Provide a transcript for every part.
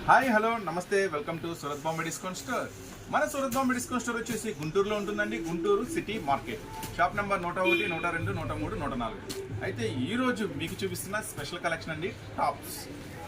Hi hello నమస్తే welcome to Surat Bombay discount store. మన Surat Bombay discount store వచ్చేసి గుంటూరులో ఉంటుందండి. Guntur city market, shop number 101, 102, 103, 104. అయితే ఈరోజు మీకు చూపిస్తున్న స్పెషల్ కలెక్షన్ అండి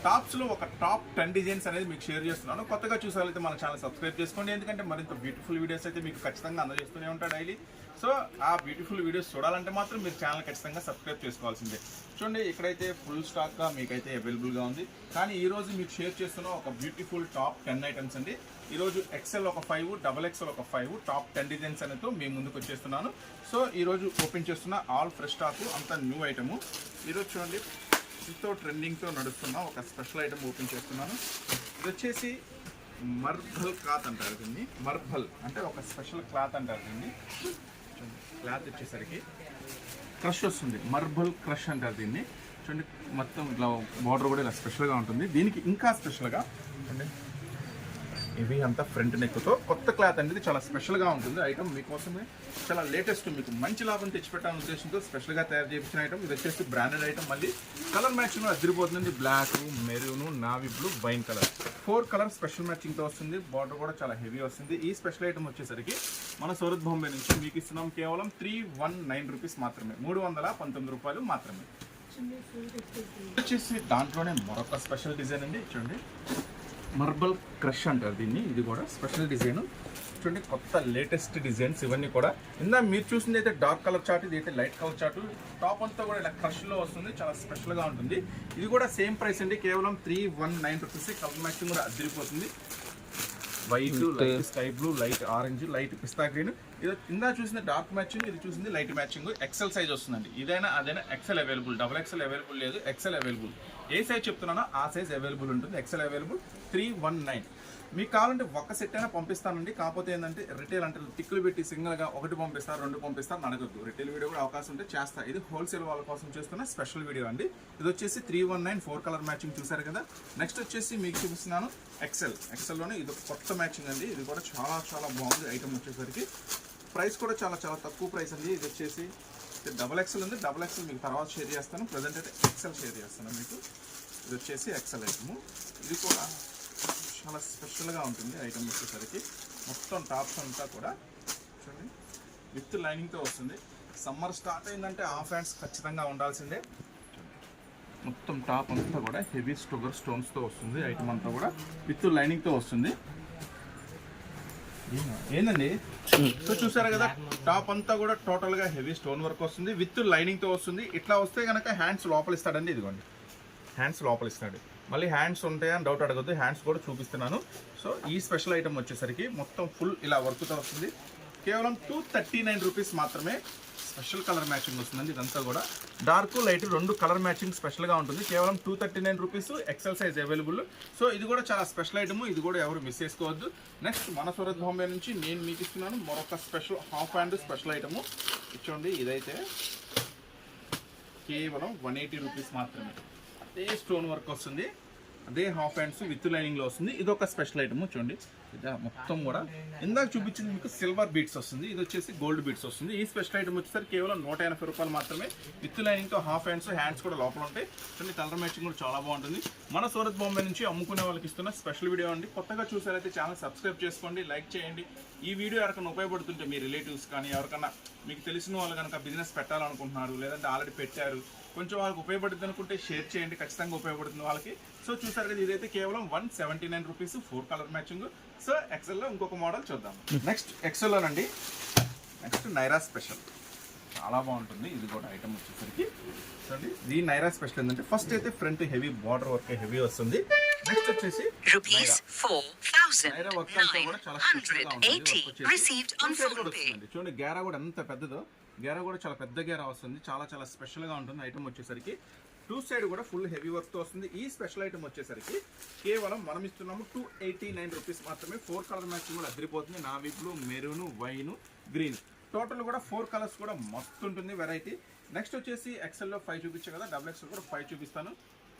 టాప్స్లో ఒక టాప్ 10 డిజైన్స్ అనేది మీకు షేర్ చేస్తున్నాను. కొత్తగా చూసారైతే మన ఛానల్ సబ్స్క్రైబ్ చేసుకోండి, ఎందుకంటే మరింత బ్యూటిఫుల్ వీడియోస్ అయితే మీకు ఖచ్చితంగా అందజేస్తూనే ఉంటాడు డైలీ. సో ఆ బ్యూటిఫుల్ వీడియోస్ చూడాలంటే మాత్రం మీరు ఛానల్ ఖచ్చితంగా సబ్స్క్రైబ్ చేసుకోవాల్సిందే. చూడండి, ఇక్కడైతే ఫుల్ స్టాక్గా మీకైతే అవైలబుల్గా ఉంది. కానీ ఈరోజు మీకు షేర్ చేస్తున్న ఒక బ్యూటిఫుల్ టాప్ 10 ఐటమ్స్ అండి. ఈరోజు ఎక్సెల్ ఒక 5, XXL ఒక 5 టాప్ 10 డిజైన్స్ అనేది మీ ముందుకు వచ్చేస్తున్నాను. సో ఈరోజు ఓపెన్ చేస్తున్న ఆల్ ఫ్రెష్ స్టాక్, అంతా న్యూ ఐటము. ఈరోజు చూడండి, ట్రెండింగ్తో నడుస్తున్న ఒక స్పెషల్ ఐటమ్ ఓపెన్ చేస్తున్నాను. ఇది వచ్చేసి మర్బల్ క్లాత్ అంటారు దీన్ని. మర్బల్ అంటే ఒక స్పెషల్ క్లాత్ అంటారు దీన్ని. క్లాత్ వచ్చేసరికి క్రష్ వస్తుంది, మర్బల్ క్రష్ అంటారు దీన్ని. చూడండి, మొత్తం ఇట్లా బార్డర్ కూడా ఇలా స్పెషల్గా ఉంటుంది. దీనికి ఇంకా స్పెషల్గా అంటే ఇవి అంతా ఫ్రంట్ నెక్తో కొత్త క్లాత్ అనేది చాలా స్పెషల్గా ఉంటుంది. ఐటమ్ మీకోసమే చాలా లేటెస్ట్, మీకు మంచి లాభం తెచ్చిపెట్టాలనే ఉద్దేశంతో స్పెషల్గా తయారు చేయించిన ఐటమ్. ఇది వచ్చేసి బ్రాండెడ్ ఐటమ్. మళ్ళీ కలర్ మ్యాచింగ్ అదిరిపోతుంది. Black, maroon, navy blue, wine colour 4 colour special మ్యాచింగ్తో వస్తుంది. బార్డర్ కూడా చాలా హెవీ వస్తుంది. ఈ స్పెషల్ ఐటమ్ వచ్చేసరికి మన సూరత్ బాంబే నుంచి మీకు ఇస్తున్నాం కేవలం 319 రూపీస్ మాత్రమే, 319 రూపాయలు మాత్రమే. వచ్చేసి దాంట్లోనే మరొక స్పెషల్ డిజైన్ అండి. చూడండి, మర్బల్ క్రష్ అంటారు దీన్ని. ఇది కూడా స్పెషల్ డిజైన్. చూడండి, కొత్త లేటెస్ట్ డిజైన్స్ ఇవన్నీ కూడా. ఇందా మీరు చూసింది అయితే డార్క్ కలర్ చార్ట్, ఇది అయితే లైట్ కలర్ చార్ట్. టాప్ అంతా కూడా ఇలా క్రష్లో వస్తుంది, చాలా స్పెషల్గా ఉంటుంది. ఇది కూడా సేమ్ ప్రైస్ అండి, కేవలం 319 రూపీస్. కలర్ మ్యాచింగ్ కూడా అదిరిపోతుంది. White, light sky blue, light orange, light pista green. ఇది ఇందా చూసింది డార్క్ మ్యాచింగ్, ఇది చూసింది లైట్ మ్యాచింగ్. ఎక్సెల్ సైజ్ వస్తుందండి. ఇదైనా అదైనా ఎక్సెల్ అవైలబుల్, XXL అవైలబుల్ లేదు, ఎక్సెల్ అవైలబుల్. ఏ సైజ్ చెప్తున్నానో ఆ సైజ్ అవైలబుల్ ఉంటుంది. XL available 319. మీకు కావాలంటే ఒక్క సెట్ అయినా పంపిస్తానండి. కాకపోతే ఏంటంటే రిటైల్ అంటే టిక్కులు పెట్టి సింగిల్గా 1 పంపిస్తారు, 2 పంపిస్తారు అడగద్దు. రిటైల్ వీడియో కూడా అవకాశం ఉంటే చేస్తా. ఇది హోల్సేల్ వాళ్ళ కోసం చేస్తున్న స్పెషల్ వీడియో అండి. ఇది వచ్చేసి 319, 4 కలర్ మ్యాచింగ్ చూసారు కదా. నెక్స్ట్ వచ్చేసి మీకు చూపిస్తున్నాను ఎక్సెల్లోనే ఇది కొత్త మ్యాచింగ్ అండి. ఇది కూడా చాలా చాలా బాగుంది ఐటమ్. వచ్చేసరికి ప్రైస్ కూడా చాలా చాలా తక్కువ ప్రైస్ అండి. ఇది వచ్చేసి XXL ఉంది. XXL మీకు తర్వాత షేర్ చేస్తాను. ప్రజెంట్ అయితే ఎక్సెల్ షేర్ చేస్తాను మీకు. ఇది వచ్చేసి ఎక్సెల్ ఐటమ్. ఇది కూడా చాలా స్పెషల్గా ఉంటుంది ఐటమ్. వచ్చేసరికి మొత్తం టాప్స్ అంతా కూడా చూడండి విత్ లైనింగ్తో వస్తుంది. సమ్మర్ స్టార్ట్ అయిందంటే హాఫ్ హ్యాండ్స్ ఖచ్చితంగా ఉండాల్సిందే. మొత్తం టాప్ అంతా కూడా హెవీ షుగర్ స్టోన్స్తో వస్తుంది. ఐటమ్ అంతా కూడా విత్ లైనింగ్తో వస్తుంది. ఏందండి, సో చూసారు కదా, టాప్ అంతా కూడా టోటల్గా హెవీ స్టోన్ వర్క్ వస్తుంది, విత్ లైనింగ్తో వస్తుంది. ఇట్లా వస్తే కనుక హ్యాండ్స్ లోపల ఇస్తాడండి. ఇదిగోండి, హ్యాండ్స్ లోపల ఇస్తాడు. మళ్ళీ హ్యాండ్స్ ఉంటాయని డౌట్ అడగద్దు, హ్యాండ్స్ కూడా చూపిస్తున్నాను. సో ఈ స్పెషల్ ఐటమ్ వచ్చేసరికి మొత్తం ఫుల్ ఇలా వర్క్తో వస్తుంది. కేవలం 239 రూపీస్ మాత్రమే. స్పెషల్ కలర్ మ్యాచింగ్ వస్తుందండి. ఇదంతా కూడా డార్క్, లైట్ 2 కలర్ మ్యాచింగ్ స్పెషల్గా ఉంటుంది. కేవలం 239 rupees. XL size available. So ఇది కూడా చాలా స్పెషల్ ఐటమ్. ఇది కూడా ఎవరు మిస్ చేసుకోవద్దు. నెక్స్ట్ మన సూరత్ బాంబే నుంచి నేను మీకు ఇస్తున్నాను మరొక special half hand special item. ఇచ్చోండి, ఇదైతే కేవలం 180 రూపీస్ మాత్రమే. అదే స్టోన్ వర్క్ వస్తుంది, అదే హాఫ్ హ్యాండ్స్ విత్ లైనింగ్లో వస్తుంది. ఇది ఒక స్పెషల్ ఐటమ్. చూడండి, ఇది మొత్తం కూడా ఇందాక చూపించింది మీకు సిల్వర్ బీట్స్ వస్తుంది, ఇది వచ్చేసి గోల్డ్ బీట్స్ వస్తుంది. ఈ స్పెషల్ ఐటమ్ వచ్చేసరికి కేవలం 180 రూపాయలు మాత్రమే. విత్ లైనింగ్తో హాఫ్ హ్యాండ్స్ కూడా లోపల ఉంటాయి. చూడండి, కలర్ మ్యాచింగ్ కూడా చాలా బాగుంటుంది. మన సూరత్ బాంబే నుంచి అమ్ముకునే వాళ్ళకి ఇస్తున్న స్పెషల్ వీడియో అండి. కొత్తగా చూసారైతే ఛానల్ సబ్స్క్రైబ్ చేసుకోండి, లైక్ చేయండి. ఈ వీడియో ఎవరికైనా ఉపయోగపడుతుంటే మీ రిలేటివ్స్ కానీ ఎవరికైనా మీకు తెలిసిన వాళ్ళు కనుక బిజినెస్ పెట్టాలనుకుంటున్నారు, లేదంటే ఆల్రెడీ పెట్టారు, కొంచెం వాళ్ళకి ఉపయోగపడుతుంది అనుకుంటే షేర్ చేయండి, ఖచ్చితంగా ఉపయోగపడుతుంది వాళ్ళకి. సో చూసారు కదా, ఇదైతే కేవలం 179 రూపీస్, 4 కలర్ మ్యాచింగ్. సో ఎక్సెల్లో ఇంకొక మోడల్ చూద్దాం. నెక్స్ట్ ఎక్సెల్లోనండి, నెక్స్ట్ నైరా స్పెషల్ చాలా బాగుంటుంది. ఇది కూడా ఐటమ్ వచ్చేసరికి చూడండి, ఈ నైరా స్పెషల్ ఏంటంటే ఫస్ట్ అయితే front heavy border work heavy వస్తుంది. నెక్స్ట్ వచ్చేసి నైరా వర్క్ అంతా కూడా చాలా స్పెషల్గా ఉంటుంది. చూడండి, గేరా కూడా ఎంత పెద్దదో, గేరా కూడా చాలా పెద్ద గేరా వస్తుంది. చాలా చాలా స్పెషల్గా ఉంటుంది ఐటమ్. వచ్చేసరికి 2 సైడ్ కూడా ఫుల్ హెవీ వర్క్తో వస్తుంది. ఈ స్పెషల్ ఐటమ్ వచ్చేసరికి కేవలం మనం ఇస్తున్నాము 289 రూపీస్ మాత్రమే. 4 కలర్ మ్యాచింగ్ కూడా అదిరిపోతుంది. Navy blue, maroon, wine, green, total కూడా 4 కలర్స్ కూడా మస్తు ఉంటుంది వెరైటీ. నెక్స్ట్ వచ్చేసి ఎక్సెల్లో 5 చూపించాను కదా, XXL కూడా 5 చూపిస్తాను.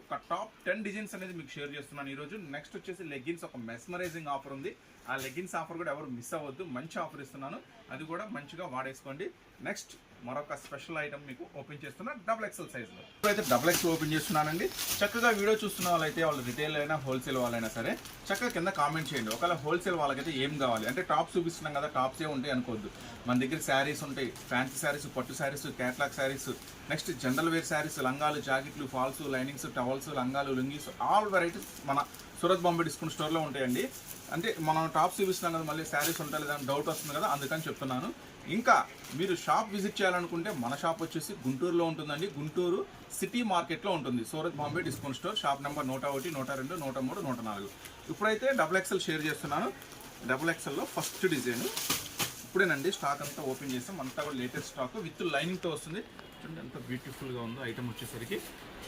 ఒక టాప్ 10 డిజైన్స్ అనేది మీకు షేర్ చేస్తున్నాను ఈరోజు. నెక్స్ట్ వచ్చేసి లెగ్గిన్స్, ఒక మెస్మరైజింగ్ ఆఫర్ ఉంది. ఆ లెగ్గిన్స్ ఆఫర్ కూడా ఎవరు మిస్ అవ్వద్దు, మంచి ఆఫర్ ఇస్తున్నాను, అది కూడా మంచిగా వాడేసుకోండి. నెక్స్ట్ మరొక స్పెషల్ ఐటమ్ మీకు ఓపెన్ చేస్తున్నా డబుల్ ఎక్సెల్ సైజ్లో. ఇప్పుడైతే డబుల్ ఎక్స్ ఓపెన్ చేస్తున్నానండి. చక్కగా వీడియో చూస్తున్న వాళ్ళైతే వాళ్ళు రిటైల్ అయినా హోల్సేల్ వాళ్ళైనా సరే చక్కగా కింద కామెంట్ చేయండి. ఒకవేళ హోల్సేల్ వాళ్ళకైతే ఏం కావాలి అంటే టాప్స్ చూపిస్తున్నాం కదా, టాప్సే ఉంటాయి అనుకోవద్దు. మన దగ్గర శారీస్ ఉంటాయి, ఫ్యాన్సీ శారీస్, పట్టు saris, catalogue saris, next general wear saris, లంగాలు, జాకెట్లు, ఫాల్స్, లైనింగ్స్, టవల్స్, లంగాలు, లుంగీస్, ఆల్ వెరైటీస్ మన సూరత్ బాంబే డిస్కౌంట్ స్టోర్లో ఉంటాయండి. అంటే మనం టాప్స్ చూపిస్తున్నాం కదా, మళ్ళీ శారీస్ ఉంటాయి లేదా డౌట్ వస్తుంది కదా, అందుకని చెప్తున్నాను. ఇంకా మీరు షాప్ విజిట్ చేయాలనుకుంటే మన షాప్ వచ్చేసి గుంటూరులో ఉంటుందండి. గుంటూరు సిటీ మార్కెట్లో ఉంటుంది Surat Bombay discount store. Shop number 101, 102, 103, 104. ఇప్పుడైతే డబుల్ ఎక్సెల్ షేర్ చేస్తున్నాను. డబుల్ ఎక్సెల్లో ఫస్ట్ డిజైన్ ఇప్పుడేనండి స్టాక్ అంతా ఓపెన్ చేస్తాం. అంతా కూడా లేటెస్ట్ స్టాక్ విత్ లైనింగ్తో వస్తుంది. చూడండి ఎంత బ్యూటిఫుల్గా ఉందో ఐటమ్ వచ్చేసరికి.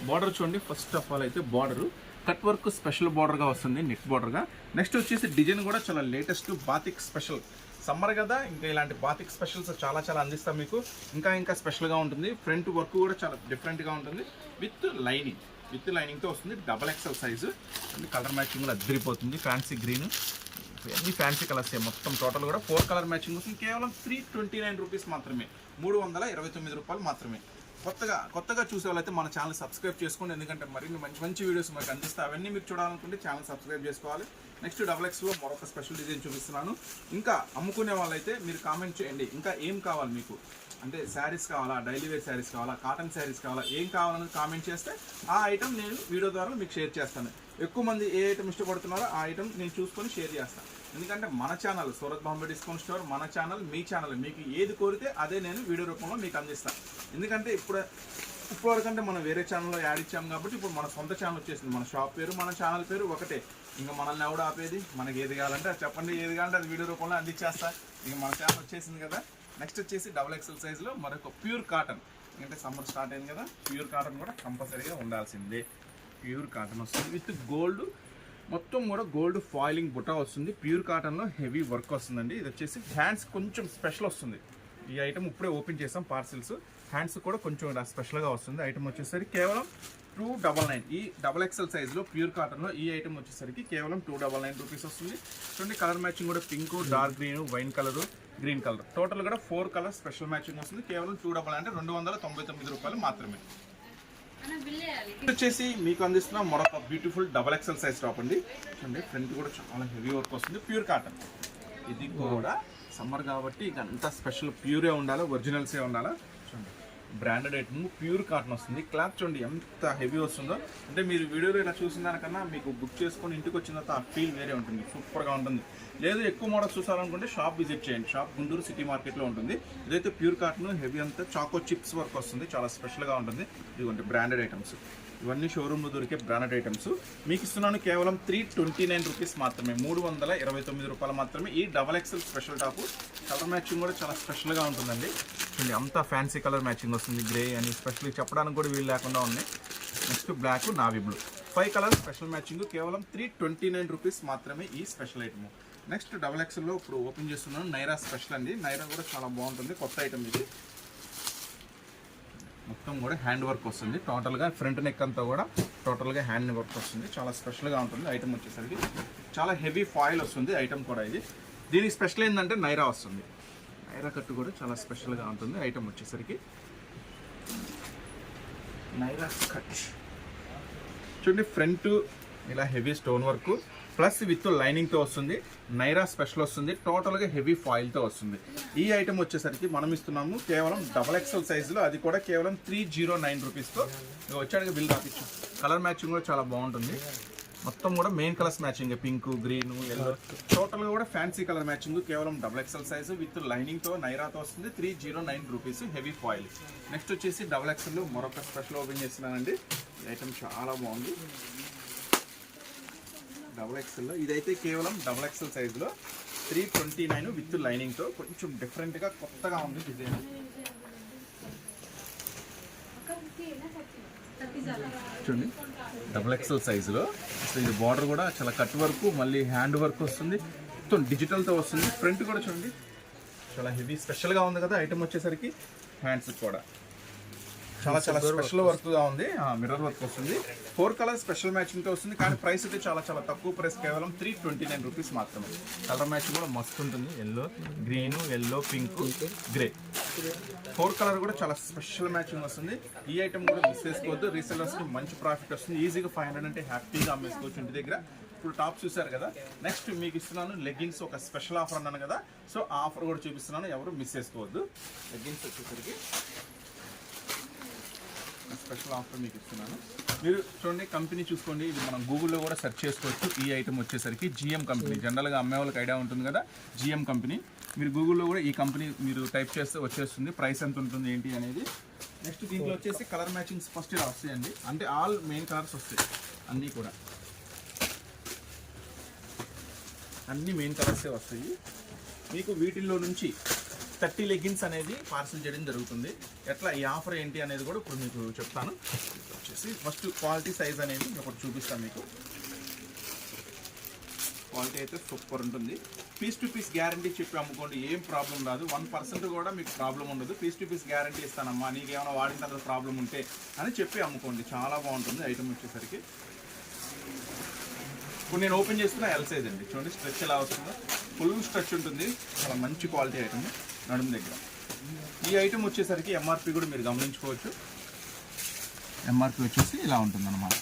బార్డర్ చూడండి, ఫస్ట్ ఆఫ్ ఆల్ అయితే బార్డరు కట్ వర్క్ స్పెషల్ బార్డర్గా వస్తుంది, నెట్ బార్డర్గా. నెక్స్ట్ వచ్చేసి డిజైన్ కూడా చాలా లేటెస్ట్ బాతిక్ స్పెషల్. సమ్మర్ కదా, ఇంకా ఇలాంటి బాతిక్ స్పెషల్స్ చాలా చాలా అందిస్తాం మీకు. ఇంకా స్పెషల్గా ఉంటుంది. ఫ్రంట్ వర్క్ కూడా చాలా డిఫరెంట్గా ఉంటుంది విత్ లైనింగ్తో వస్తుంది. Double XL size and colour మ్యాచింగ్లో అద్దరిపోతుంది. ఫ్యాన్సీ గ్రీన్, అన్ని ఫ్యాన్సీ కలర్స్ మొత్తం. టోటల్ కూడా 4 కలర్ మ్యాచింగ్ వస్తుంది. కేవలం 329 రూపీస్ మాత్రమే, 329 రూపాయలు మాత్రమే. కొత్తగా చూసే వాళ్ళైతే మన ఛానల్ సబ్స్క్రైబ్ చేసుకోండి, ఎందుకంటే మరిన్ని మంచి వీడియోస్ మనకు అందిస్తే అవన్నీ మీరు చూడాలనుకుంటే ఛానల్ సబ్స్క్రైబ్ చేసుకోవాలి. నెక్స్ట్ డబుల్ ఎక్స్లో మరొక స్పెషల్ డిజైన్ చూపిస్తున్నాను. ఇంకా అమ్ముకునే వాళ్ళైతే మీరు కామెంట్ చేయండి, ఇంకా ఏం కావాలి మీకు, అంటే శారీస్ కావాలా, డైలీ వేర్ శారీస్ కావాలా, కాటన్ శారీస్ కావాలా, ఏం కావాలని కామెంట్ చేస్తే ఆ ఐటమ్ నేను వీడియో ద్వారా మీకు షేర్ చేస్తాను. ఎక్కువ మంది ఏ ఐటమ్ ఇష్టపడుతున్నారో ఆ ఐటమ్ నేను చూసుకొని షేర్ చేస్తాను. ఎందుకంటే మన channel Surat Bombay discount store, మన ఛానల్ మీ ఛానల్. మీకు ఏది కోరితే అదే నేను వీడియో రూపంలో మీకు అందిస్తాను. ఎందుకంటే ఇప్పటివరకంటే మనం వేరే ఛానల్లో యాడ్ ఇచ్చాము కాబట్టి ఇప్పుడు మన సొంత ఛానల్ వచ్చేసింది. మన షాప్ పేరు, మన ఛానల్ పేరు ఒకటే. ఇంకా మనల్ని ఎవడు ఆపేది? మనకి ఏది కావాలంటే అది చెప్పండి, ఏది కావాలంటే అది వీడియో రూపంలో అందించేస్తా. ఇంకా మన ఛానల్ వచ్చేసింది కదా. నెక్స్ట్ వచ్చేసి డబుల్ ఎక్సెల్ సైజ్లో మరొక ప్యూర్ కాటన్. ఎందుకంటే సమ్మర్ స్టార్ట్ అయింది కదా, ప్యూర్ కాటన్ కూడా కంపల్సరీగా ఉండాల్సిందే. ప్యూర్ కాటన్ వస్తుంది విత్ గోల్డ్, మొత్తం కూడా గోల్డ్ ఫాయిలింగ్ బుట్ట వస్తుంది. ప్యూర్ కాటన్లో హెవీ వర్క్ వస్తుందండి. ఇది వచ్చేసి హ్యాండ్స్ కొంచెం స్పెషల్ వస్తుంది. ఈ ఐటమ్ ఇప్పుడే ఓపెన్ చేసాం పార్సిల్స్. హ్యాండ్స్ కూడా కొంచెం ఇలా స్పెషల్గా వస్తుంది. ఐటమ్ వచ్చేసరికి కేవలం 299. ఈ డబల్ ఎక్సెల్ సైజ్లో ప్యూర్ కాటన్లో ఈ ఐటమ్ వచ్చేసరికి కేవలం 299 రూపీస్ వస్తుంది. చూడండి కలర్ మ్యాచింగ్ కూడా pink, dark green, wine colour, green colour, total కూడా 4 కలర్ స్పెషల్ మ్యాచింగ్ వస్తుంది. కేవలం 299 అంటే 299 రూపాయలు మాత్రమే. వచ్చేసి మీకు అందిస్తున్న మరొక beautiful double XL size top అండి. చూడండి ఫ్రంట్ కూడా చాలా హెవీ వర్క్ వస్తుంది. ప్యూర్ కాటన్, ఇది కూడా సమ్మర్ కాబట్టి ఇక అంతా స్పెషల్ ప్యూరే ఉండాలి, ఒరిజినల్సే ఉండాలి. చూడండి బ్రాండెడ్ ఐటమ్ ప్యూర్ కాటన్ వస్తుంది. క్లాత్ చూడండి ఎంత హెవీ వస్తుందో. అంటే మీరు వీడియోలో ఇలా చూసిన దానికన్నా మీకు బుక్ చేసుకొని ఇంటికి వచ్చిన తర్వాత ఆ ఫీల్ వేరే ఉంటుంది, సూపర్గా ఉంటుంది. లేదు ఎక్కువ మోడల్స్ చూసారనుకుంటే షాప్ విజిట్ చేయండి. షాప్ గుంటూరు సిటీ మార్కెట్లో ఉంటుంది. ఇదైతే ప్యూర్ కాటన్ హెవీ అంతా చాకో చిప్స్ వర్క్ వస్తుంది, చాలా స్పెషల్గా ఉంటుంది. ఇదిగోండి బ్రాండెడ్ ఐటమ్స్, ఇవన్నీ షోరూమ్లో దొరికే బ్రాండెడ్ ఐటమ్స్. మీకు ఇస్తున్నాను కేవలం 329 రూపీస్ మాత్రమే, 329 రూపాయలు మాత్రమే. ఈ double XL special top colour matching కూడా చాలా స్పెషల్గా ఉంటుందండి. అంతా ఫ్యాన్సీ కలర్ మ్యాచింగ్ వస్తుంది. గ్రే అని స్పెషల్ చెప్పడానికి కూడా వీలు లేకుండా ఉన్నాయి. Next black, navy blue, 5 colour special matching. కేవలం 329 రూపీస్ మాత్రమే ఈ స్పెషల్ ఐటమ్. నెక్స్ట్ డబల్ ఎక్సెల్లో ఇప్పుడు ఓపెన్ చేస్తున్నాను నైరా స్పెషల్ అండి. నైరా కూడా చాలా బాగుంటుంది, కొత్త ఐటమ్ ఇది. మొత్తం కూడా హ్యాండ్ వర్క్ వస్తుంది. టోటల్గా ఫ్రంట్ నెక్ అంతా కూడా టోటల్గా హ్యాండ్ వర్క్ వస్తుంది, చాలా స్పెషల్గా ఉంటుంది. ఐటమ్ వచ్చేసరికి చాలా హెవీ ఫాయిల్ వస్తుంది ఐటమ్ కూడా. ఇది దీనికి స్పెషల్ ఏంటంటే నైరా వస్తుంది. నైరా కట్టు కూడా చాలా స్పెషల్గా ఉంటుంది. ఐటమ్ వచ్చేసరికి నైరా కట్ చూడండి, ఫ్రంట్ ఇలా heavy stone work plus with లైనింగ్తో వస్తుంది. నైరా స్పెషల్ వస్తుంది, టోటల్గా హెవీ ఫాయిల్తో వస్తుంది. ఈ ఐటమ్ వచ్చేసరికి మనం ఇస్తున్నాము కేవలం డబల్ ఎక్సెల్ సైజులో, అది కూడా కేవలం 309 రూపీస్తో. వచ్చాడుగా బిల్ రాపించు. కలర్ మ్యాచింగ్ కూడా చాలా బాగుంటుంది. మొత్తం కూడా main colours matching, pink, green, yellow, టోటల్గా కూడా ఫ్యాన్సీ కలర్ మ్యాచింగ్. కేవలం డబల్ ఎక్సెల్ సైజు విత్ లైనింగ్తో నైరాతో వస్తుంది. 309 రూపీస్ హెవీ ఫాయిల్. నెక్స్ట్ వచ్చేసి డబల్ ఎక్సెల్ మరొక స్పెషల్ ఓపెన్ చేస్తున్నానండి. ఈ ఐటమ్ చాలా బాగుంది. డబల్ ఎక్సెల్లో ఇదైతే కేవలం డబల్ ఎక్సెల్ సైజులో 329 విత్ లైనింగ్తో కొంచెం డిఫరెంట్గా కొత్తగా ఉంది డిజైన్. చూడండి డబల్ ఎక్సెల్ సైజులో అసలు ఇది బార్డర్ కూడా చాలా కట్ వర్క్, మళ్ళీ హ్యాండ్ వర్క్ వస్తుంది, మొత్తం డిజిటల్తో వస్తుంది. ఫ్రంట్ కూడా చూడండి చాలా హెవీ స్పెషల్గా ఉంది కదా ఐటమ్ వచ్చేసరికి. హ్యాండ్స్ కూడా చాలా చాలా స్పెషల్ వర్క్ గా ఉంది, మిర్రర్ వర్క్ వస్తుంది. 4 కలర్ స్పెషల్ మ్యాచింగ్ తో వస్తుంది, కానీ ప్రైస్ అయితే చాలా చాలా తక్కువ ప్రైస్, కేవలం 329 రూపీస్ మాత్రమే. కలర్ మ్యాచింగ్ కూడా మస్తు ఉంటుంది, yellow green, yellow pink, grey. 4 colour కూడా చాలా స్పెషల్ మ్యాచింగ్ వస్తుంది. ఈ ఐటమ్ కూడా మిస్ చేసుకోవద్దు, రీసెలర్స్ కి మంచి ప్రాఫిట్ వస్తుంది. ఈజీగా 500 అంటే హ్యాపీగా అమ్మేసుకోవచ్చు ఇంటి దగ్గర. ఇప్పుడు టాప్ చూసారు కదా, నెక్స్ట్ మీకు ఇస్తున్నాను లెగ్గిన్స్, ఒక స్పెషల్ ఆఫర్ అన్నాను కదా, సో ఆ ఆఫర్ కూడా చూపిస్తున్నాను, ఎవరు మిస్ చేసుకోవద్దు. లెగ్గిన్స్ వచ్చేసరికి స్పెషల్ ఆఫర్ మీకు ఇస్తున్నాను. మీరు చూడండి, కంపెనీ చూసుకోండి, ఇది మనం గూగుల్లో కూడా సెర్చ్ చేసుకోవచ్చు. ఈ ఐటమ్ వచ్చేసరికి జిఎం కంపెనీ, జనరల్గా అమ్మే వాళ్ళకి ఐడియా ఉంటుంది కదా, జిఎం కంపెనీ. మీరు గూగుల్లో కూడా ఈ కంపెనీ మీరు టైప్ చేస్తే వచ్చేస్తుంది, ప్రైస్ ఎంత ఉంటుంది ఏంటి అనేది. నెక్స్ట్ దీంట్లో వచ్చేసి కలర్ మ్యాచింగ్స్ ఫస్ట్ ఇలా వస్తాయండి, అంటే ఆల్ మెయిన్ కలర్స్ వస్తాయి, అన్నీ కూడా అన్ని మెయిన్ కలర్సే వస్తాయి. మీకు వీటిల్లో నుంచి 30 లెగ్గిన్స్ అనేది పార్సల్ చేయడం జరుగుతుంది. ఎట్లా ఈ ఆఫర్ ఏంటి అనేది కూడా ఇప్పుడు మీకు చెప్తాను. వచ్చేసి ఫస్ట్ క్వాలిటీ సైజ్ అనేది ఒకటి చూపిస్తాను మీకు. క్వాలిటీ అయితే సూపర్ ఉంటుంది. పీస్ టు పీస్ గ్యారంటీ చెప్పి అమ్ముకోండి, ఏం ప్రాబ్లం రాదు. 1% కూడా మీకు ప్రాబ్లం ఉండదు. పీస్ టు పీస్ గ్యారంటీ ఇస్తానమ్మా, నీకేమైనా వాడిన తర్వాత ప్రాబ్లం ఉంటే అని చెప్పి అమ్ముకోండి, చాలా బాగుంటుంది ఐటమ్ వచ్చేసరికి. ఇప్పుడు నేను ఓపెన్ చేస్తున్న ఎల్ సైజ్ అండి, చూడండి స్ట్రెచ్ ఎలా వస్తుందో, ఫుల్ స్ట్రెచ్ ఉంటుంది, చాలా మంచి క్వాలిటీ ఐటమ్ నడుము దగ్గర. ఈ ఐటమ్ వచ్చేసరికి ఎంఆర్పి కూడా మీరు గమనించుకోవచ్చు. ఎంఆర్పి వచ్చేసి ఇలా ఉంటుంది అన్నమాట.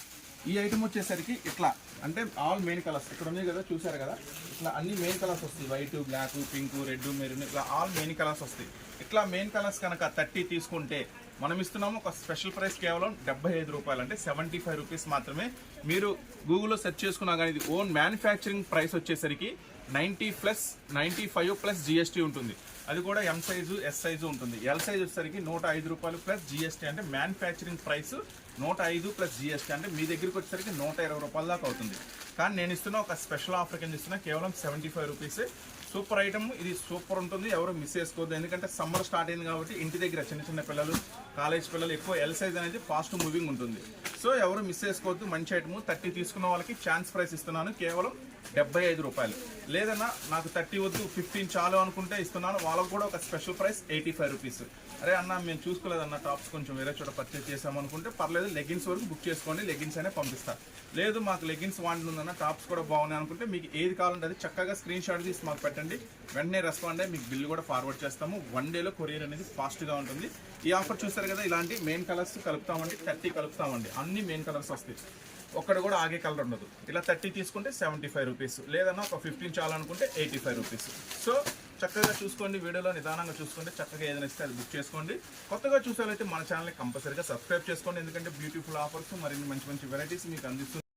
ఈ ఐటమ్ వచ్చేసరికి ఇట్లా, అంటే ఆల్ మెయిన్ కలర్స్ ఇక్కడ ఉన్నాయి కదా, చూసారు కదా, ఇట్లా అన్ని మెయిన్ కలర్స్ వస్తాయి. White, black, pink, red, maroon, ఇట్లా ఆల్ మెయిన్ కలర్స్ వస్తాయి. ఇట్లా మెయిన్ కలర్స్ కనుక 30 తీసుకుంటే మనం ఇస్తున్నాము ఒక స్పెషల్ ప్రైస్, కేవలం 75 రూపాయలు, అంటే 75 రూపీస్ మాత్రమే. మీరు గూగుల్లో సెర్చ్ చేసుకున్నా కానీ ఇది ఓన్ మ్యానుఫ్యాక్చరింగ్ ప్రైస్ వచ్చేసరికి 95 ప్లస్ జిఎస్టీ ఉంటుంది. అది కూడా ఎం సైజు, ఎస్ సైజు ఉంటుంది. ఎల్ సైజ్ వచ్చేసరికి 105 రూపాయలు ప్లస్ జిఎస్టీ, అంటే మ్యానుఫ్యాక్చరింగ్ ప్రైస్ 105 ప్లస్ జిఎస్టీ, అంటే మీ దగ్గరికి వచ్చేసరికి 120 రూపాయల దాకా అవుతుంది. కానీ నేను ఇస్తున్నా ఒక స్పెషల్ ఆఫర్ కింద ఇస్తున్నా, కేవలం 75 రూపీసే. సూపర్ ఐటమ్ ఇది, సూపర్ ఉంటుంది, ఎవరు మిస్ చేసుకోవద్దు. ఎందుకంటే సమ్మర్ స్టార్ట్ అయింది కాబట్టి ఇంటి దగ్గర చిన్న చిన్న పిల్లలు, కాలేజ్ పిల్లలు ఎక్కువ ఎల్ సైజ్ అనేది ఫాస్ట్ మూవింగ్ ఉంటుంది. సో ఎవరు మిస్ చేసుకోవద్దు, మంచి ఐటమ్. 30 తీసుకున్న వాళ్ళకి ఛాన్స్ ప్రైస్ ఇస్తున్నాను, కేవలం 75 రూపాయలు. లేదన్నా నాకు 30 వద్దు 15 చాలు అనుకుంటే ఇస్తున్నాను, వాళ్ళకు కూడా ఒక స్పెషల్ ప్రైస్ 85 రూపీస్. అరే అన్న మేము చూసుకోలేదన్న, టాప్స్ కొంచెం వేరే చోట పర్చేస్ చేసామనుకుంటే పర్లేదు, లెగ్గిన్స్ వరకు బుక్ చేసుకోండి, లెగ్గిన్స్ అనే పంపిస్తారు. లేదు మాకు లెగ్గిన్స్ వాడుతుందన్న, టాప్స్ కూడా బాగున్నాయి అనుకుంటే మీకు ఏది కావాలంటే అది చక్కగా స్క్రీన్ షాట్ తీసి మాకు పెట్టండి, వెంటనే రెస్పాండ్ అయ్యి మీకు బిల్లు కూడా ఫార్వర్డ్ చేస్తాము. 1 డేలో కొరియర్ అనేది ఫాస్ట్గా ఉంటుంది. ఈ ఆఫర్ చూస్తారు కదా, ఇలాంటి మెయిన్ కలర్స్ కలుపుతామండి, 30 కలుపుతామండి, అన్ని మెయిన్ కలర్స్ వస్తాయి, ఒక్కడ కూడా ఆగే కలర్ ఉండదు. ఇలా 30 తీసుకుంటే 75 రూపీస్, లేదన్నా ఒక 15 చాలనుకుంటే 85 రూపీస్. సో చక్కగా చూసుకోండి, వీడియోలో నిదానంగా చూసుకోండి, చక్కగా ఏదైనా ఇస్తే అది బుక్ చేసుకోండి. కొత్తగా చూసేవాళ్ళైతే మన ఛానల్ని కంపల్సరీగా సబ్స్క్రైబ్ చేసుకోండి, ఎందుకంటే బ్యూటిఫుల్ ఆఫర్స్ మరిన్ని మంచి మంచి వెరైటీస్ మీకు అందిస్తుంది.